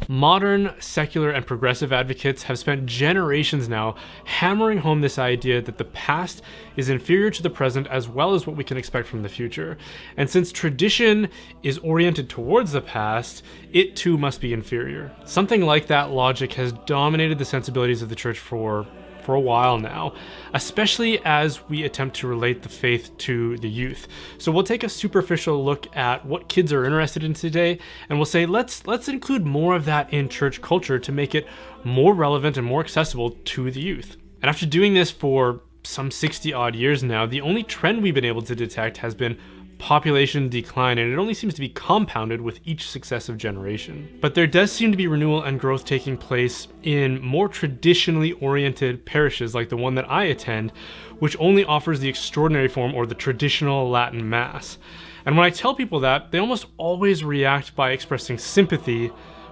Modern, secular, and progressive advocates have spent generations now hammering home this idea that the past is inferior to the present as well as what we can expect from the future. And since tradition is oriented towards the past, it too must be inferior. Something like that logic has dominated the sensibilities of the church for a while now, especially as we attempt to relate the faith to the youth. So we'll take a superficial look at what kids are interested in today, and we'll say let's include more of that in church culture to make it more relevant and more accessible to the youth. And after doing this for some 60 odd years now, the only trend we've been able to detect has been population decline, and it only seems to be compounded with each successive generation. But there does seem to be renewal and growth taking place in more traditionally oriented parishes like the one that I attend, which only offers the extraordinary form or the traditional Latin Mass. And when I tell people that, they almost always react by expressing sympathy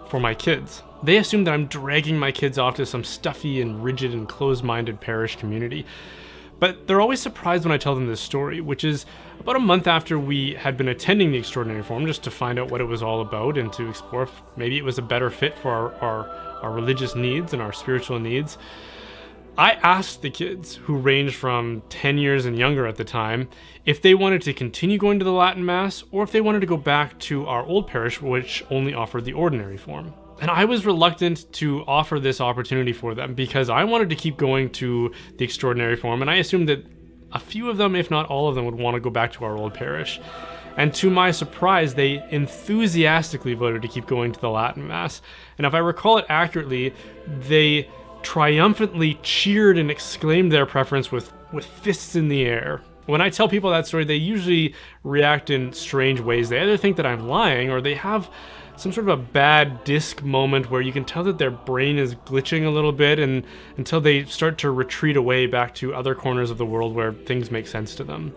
for my kids. They assume that I'm dragging my kids off to some stuffy and rigid and closed-minded parish community. But they're always surprised when I tell them this story, which is about a month after we had been attending the Extraordinary Form just to find out what it was all about and to explore if maybe it was a better fit for our religious needs and our spiritual needs. I asked the kids, who ranged from 10 years and younger at the time, if they wanted to continue going to the Latin Mass or if they wanted to go back to our old parish, which only offered the Ordinary Form. And I was reluctant to offer this opportunity for them because I wanted to keep going to the Extraordinary Form, and I assumed that a few of them, if not all of them, would want to go back to our old parish. And to my surprise, they enthusiastically voted to keep going to the Latin Mass. And if I recall it accurately, they triumphantly cheered and exclaimed their preference with fists in the air. When I tell people that story, they usually react in strange ways. They either think that I'm lying or they have some sort of a bad disc moment where you can tell that their brain is glitching a little bit and until they start to retreat away back to other corners of the world where things make sense to them.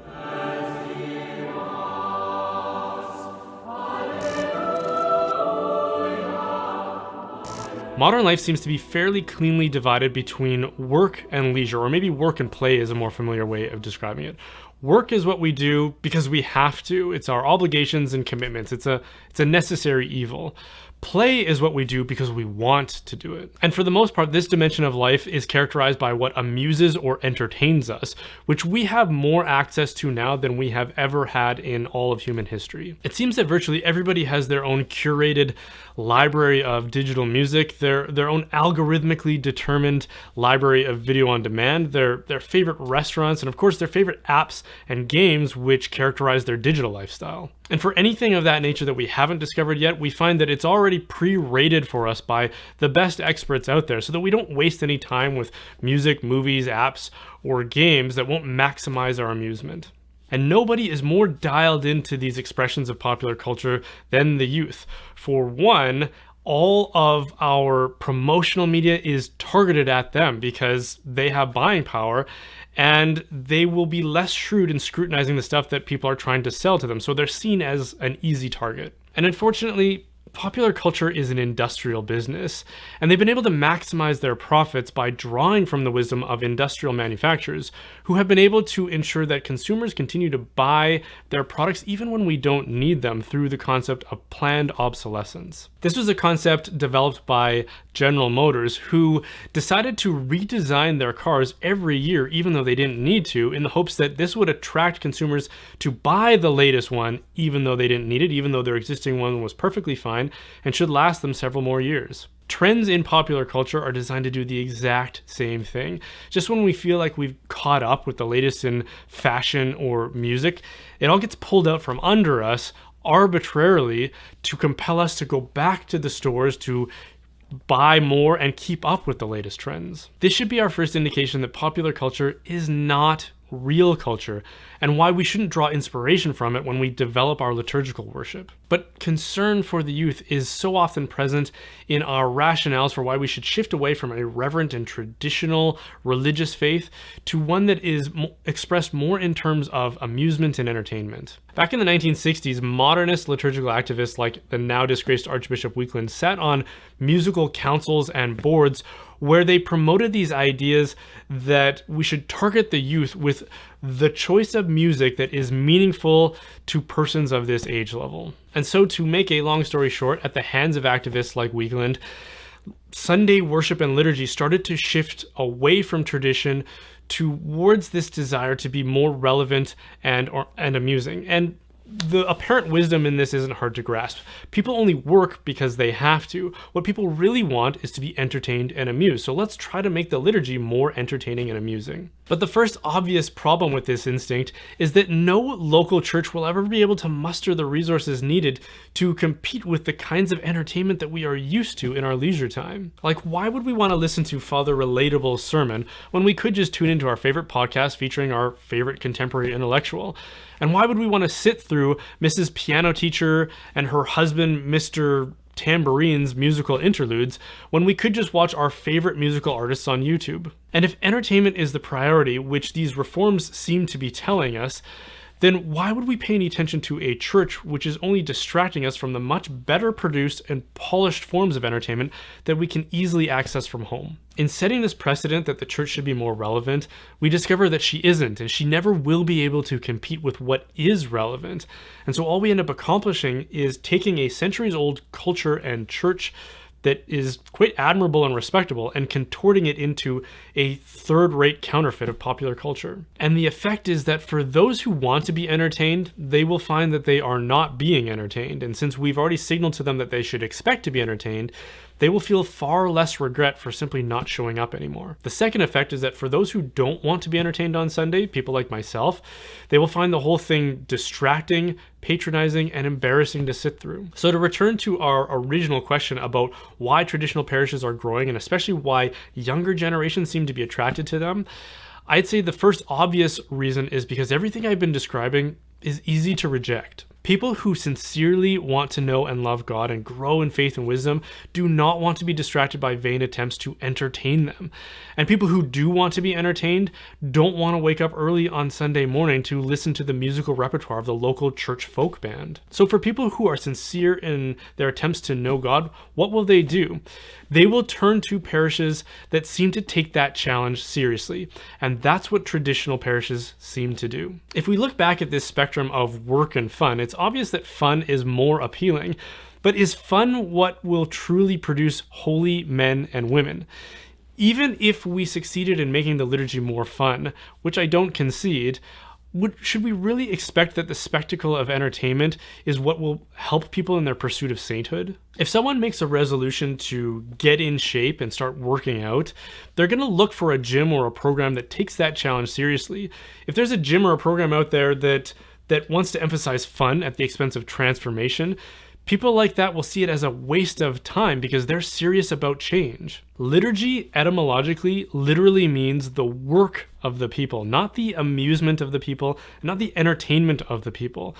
Modern life seems to be fairly cleanly divided between work and leisure, or maybe work and play is a more familiar way of describing it. Work is what we do because we have to. It's our obligations and commitments. It's a necessary evil. Play is what we do because we want to do it. And for the most part, this dimension of life is characterized by what amuses or entertains us, which we have more access to now than we have ever had in all of human history. It seems that virtually everybody has their own curated library of digital music, their own algorithmically determined library of video on demand, their favorite restaurants, and of course their favorite apps and games which characterize their digital lifestyle. And for anything of that nature that we haven't discovered yet, we find that it's already pre-rated for us by the best experts out there so that we don't waste any time with music, movies, apps, or games that won't maximize our amusement. And nobody is more dialed into these expressions of popular culture than the youth. For one, all of our promotional media is targeted at them because they have buying power and they will be less shrewd in scrutinizing the stuff that people are trying to sell to them. So they're seen as an easy target. And unfortunately, popular culture is an industrial business, and they've been able to maximize their profits by drawing from the wisdom of industrial manufacturers who have been able to ensure that consumers continue to buy their products even when we don't need them through the concept of planned obsolescence. This was a concept developed by General Motors, who decided to redesign their cars every year even though they didn't need to, in the hopes that this would attract consumers to buy the latest one even though they didn't need it, even though their existing one was perfectly fine and should last them several more years. Trends in popular culture are designed to do the exact same thing. Just when we feel like we've caught up with the latest in fashion or music, it all gets pulled out from under us arbitrarily to compel us to go back to the stores to buy more and keep up with the latest trends. This should be our first indication that popular culture is not real culture, and why we shouldn't draw inspiration from it when we develop our liturgical worship. But concern for the youth is so often present in our rationales for why we should shift away from a reverent and traditional religious faith to one that is expressed more in terms of amusement and entertainment. Back in the 1960s, modernist liturgical activists like the now disgraced Archbishop Weakland sat on musical councils and boards where they promoted these ideas that we should target the youth with the choice of music that is meaningful to persons of this age level. And so, to make a long story short, at the hands of activists like Weekland, Sunday worship and liturgy started to shift away from tradition towards this desire to be more relevant and amusing. And the apparent wisdom in this isn't hard to grasp. People only work because they have to. What people really want is to be entertained and amused. So let's try to make the liturgy more entertaining and amusing. But the first obvious problem with this instinct is that no local church will ever be able to muster the resources needed to compete with the kinds of entertainment that we are used to in our leisure time. Like, why would we want to listen to Father Relatable's sermon when we could just tune into our favorite podcast featuring our favorite contemporary intellectual? And why would we want to sit through Mrs. Piano Teacher and her husband, Mr. Tambourine's musical interludes when we could just watch our favorite musical artists on YouTube? And if entertainment is the priority, which these reforms seem to be telling us, then why would we pay any attention to a church which is only distracting us from the much better produced and polished forms of entertainment that we can easily access from home? In setting this precedent that the church should be more relevant, we discover that she isn't, and she never will be able to compete with what is relevant. And so all we end up accomplishing is taking a centuries-old culture and church that is quite admirable and respectable and contorting it into a third-rate counterfeit of popular culture. And the effect is that for those who want to be entertained, they will find that they are not being entertained. And since we've already signaled to them that they should expect to be entertained, they will feel far less regret for simply not showing up anymore. The second effect is that for those who don't want to be entertained on Sunday, people like myself, they will find the whole thing distracting, patronizing, and embarrassing to sit through. So to return to our original question about why traditional parishes are growing, and especially why younger generations seem to be attracted to them, I'd say the first obvious reason is because everything I've been describing is easy to reject. People who sincerely want to know and love God and grow in faith and wisdom do not want to be distracted by vain attempts to entertain them. And people who do want to be entertained don't want to wake up early on Sunday morning to listen to the musical repertoire of the local church folk band. So for people who are sincere in their attempts to know God, what will they do? They will turn to parishes that seem to take that challenge seriously. And that's what traditional parishes seem to do. If we look back at this spectrum of work and fun, it's obvious that fun is more appealing. But is fun what will truly produce holy men and women? Even if we succeeded in making the liturgy more fun, which I don't concede, should we really expect that the spectacle of entertainment is what will help people in their pursuit of sainthood? If someone makes a resolution to get in shape and start working out, they're going to look for a gym or a program that takes that challenge seriously. If there's a gym or a program out there that wants to emphasize fun at the expense of transformation, people like that will see it as a waste of time because they're serious about change. Liturgy, etymologically, literally means the work of the people, not the amusement of the people, not the entertainment of the people.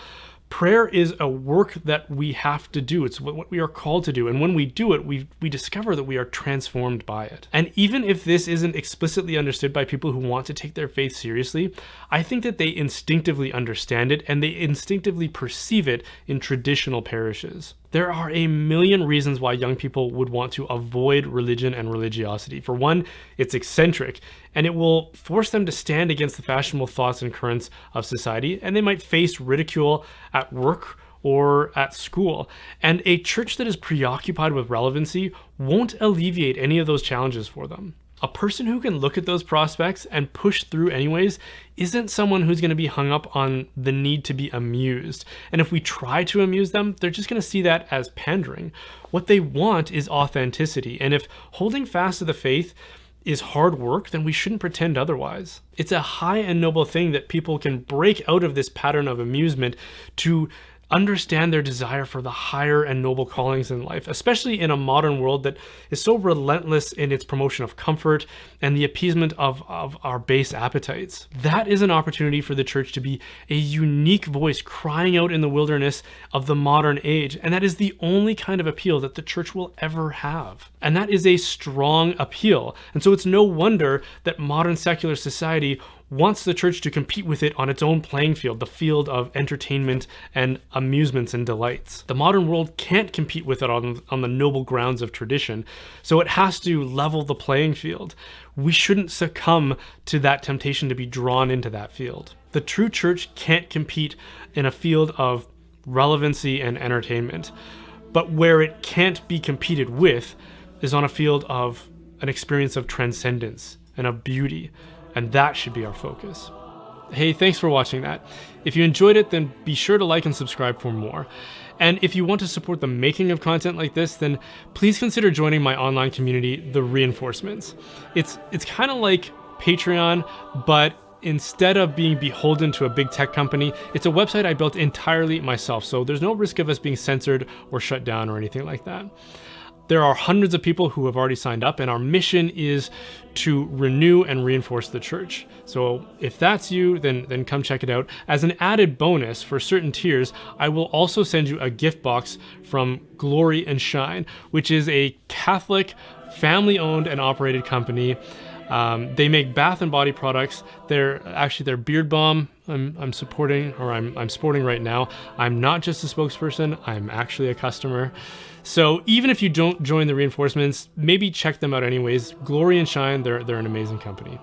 Prayer is a work that we have to do. It's what we are called to do. And when we do it, we discover that we are transformed by it. And even if this isn't explicitly understood by people who want to take their faith seriously, I think that they instinctively understand it and they instinctively perceive it in traditional parishes. There are a million reasons why young people would want to avoid religion and religiosity. For one, it's eccentric, and it will force them to stand against the fashionable thoughts and currents of society, and they might face ridicule at work or at school. And a church that is preoccupied with relevancy won't alleviate any of those challenges for them. A person who can look at those prospects and push through anyways isn't someone who's going to be hung up on the need to be amused. And if we try to amuse them, they're just going to see that as pandering. What they want is authenticity. And if holding fast to the faith is hard work, then we shouldn't pretend otherwise. It's a high and noble thing that people can break out of this pattern of amusement to understand their desire for the higher and noble callings in life, especially in a modern world that is so relentless in its promotion of comfort and the appeasement of our base appetites. That is an opportunity for the church to be a unique voice crying out in the wilderness of the modern age, and that is the only kind of appeal that the church will ever have. And that is a strong appeal. And so it's no wonder that modern secular society wants the church to compete with it on its own playing field, the field of entertainment and amusements and delights. The modern world can't compete with it on the noble grounds of tradition, so it has to level the playing field. We shouldn't succumb to that temptation to be drawn into that field. The true church can't compete in a field of relevancy and entertainment, but where it can't be competed with is on a field of an experience of transcendence and of beauty, and that should be our focus. Hey, thanks for watching that. If you enjoyed it, then be sure to like and subscribe for more. And if you want to support the making of content like this, then please consider joining my online community, The Reinforcements. It's kind of like Patreon, but instead of being beholden to a big tech company, it's a website I built entirely myself, so there's no risk of us being censored or shut down or anything like that. There are hundreds of people who have already signed up, and our mission is to renew and reinforce the church. So if that's you, then come check it out. As an added bonus for certain tiers, I will also send you a gift box from Glory and Shine, which is a Catholic, family-owned and operated company. They make bath and body products. They're actually their beard balm I'm supporting, or I'm sporting right now. I'm not just a spokesperson, I'm actually a customer. So even if you don't join the Reinforcements, maybe check them out anyways. Glory and Shine, they're an amazing company.